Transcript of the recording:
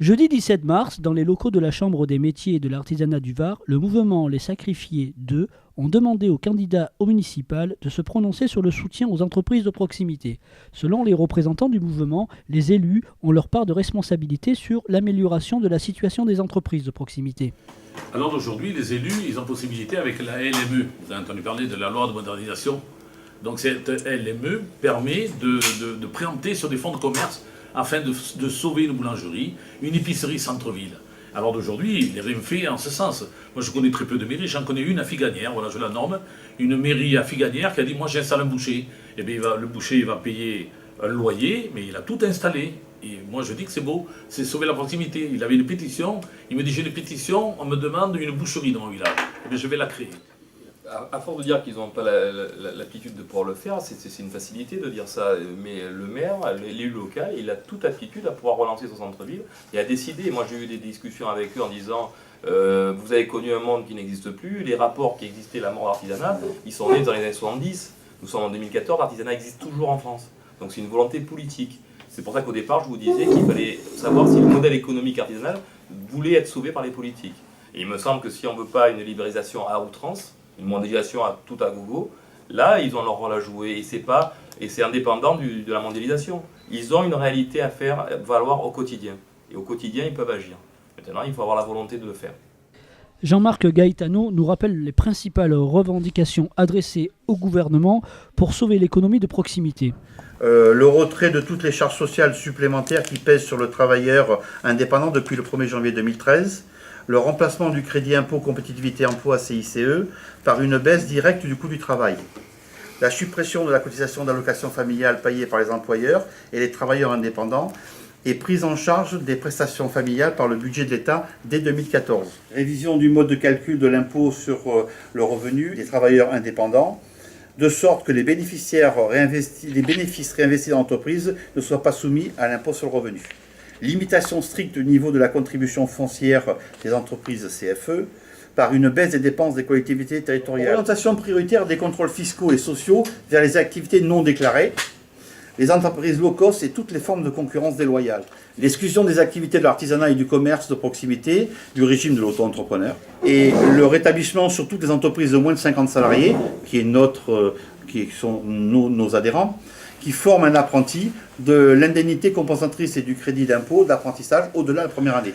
Jeudi 17 mars, dans les locaux de la Chambre des métiers et de l'artisanat du Var, le mouvement Les Sacrifiés 2 ont demandé aux candidats au municipal de se prononcer sur le soutien aux entreprises de proximité. Selon les représentants du mouvement, les élus ont leur part de responsabilité sur l'amélioration de la situation des entreprises de proximité. Alors aujourd'hui, les élus, ils ont possibilité avec la LME. Vous avez entendu parler de la loi de modernisation. Donc cette LME permet de préempter sur des fonds de commerce afin de sauver une boulangerie, une épicerie centre-ville. Alors d'aujourd'hui, il n'est rien fait en ce sens. Moi je connais très peu de mairies, j'en connais une à Figanière, voilà je la norme, une mairie à Figanière qui a dit moi j'installe un boucher. Et bien le boucher il va payer un loyer, mais il a tout installé. Et moi je dis que c'est beau, c'est sauver la proximité. Il avait une pétition, il me dit j'ai une pétition, on me demande une boucherie dans mon village. Et bien je vais la créer. À force de dire qu'ils n'ont pas l'aptitude de pouvoir le faire, c'est une facilité de dire ça. Mais le maire, l'élu local, il a toute aptitude à pouvoir relancer son centre-ville et à décider. Moi j'ai eu des discussions avec eux en disant vous avez connu un monde qui n'existe plus, les rapports qui existaient, la mort de l'artisanat, ils sont nés dans les années 70. Nous sommes en 2014, l'artisanat existe toujours en France. Donc c'est une volonté politique. C'est pour ça qu'au départ je vous disais qu'il fallait savoir si le modèle économique artisanal voulait être sauvé par les politiques. Et il me semble que si on ne veut pas une libéralisation à outrance, une mondialisation à tout à gogo, là ils ont leur rôle à jouer et c'est indépendant de la mondialisation. Ils ont une réalité à faire valoir au quotidien et au quotidien ils peuvent agir. Maintenant il faut avoir la volonté de le faire. Jean-Marc Gaetano nous rappelle les principales revendications adressées au gouvernement pour sauver l'économie de proximité. Le retrait de toutes les charges sociales supplémentaires qui pèsent sur le travailleur indépendant depuis le 1er janvier 2013, le remplacement du crédit impôt compétitivité emploi CICE par une baisse directe du coût du travail, la suppression de la cotisation d'allocation familiale payée par les employeurs et les travailleurs indépendants et prise en charge des prestations familiales par le budget de l'État dès 2014. Révision du mode de calcul de l'impôt sur le revenu des travailleurs indépendants, de sorte que les bénéfices réinvestis dans l'entreprise ne soient pas soumis à l'impôt sur le revenu. Limitation stricte du niveau de la contribution foncière des entreprises CFE par une baisse des dépenses des collectivités territoriales. Orientation prioritaire des contrôles fiscaux et sociaux vers les activités non déclarées, les entreprises low cost et toutes les formes de concurrence déloyale. L'exclusion des activités de l'artisanat et du commerce de proximité du régime de l'auto-entrepreneur et le rétablissement sur toutes les entreprises de moins de 50 salariés, qui sont nos adhérents, qui forment un apprenti, de l'indemnité compensatrice et du crédit d'impôt d'apprentissage au-delà de la première année.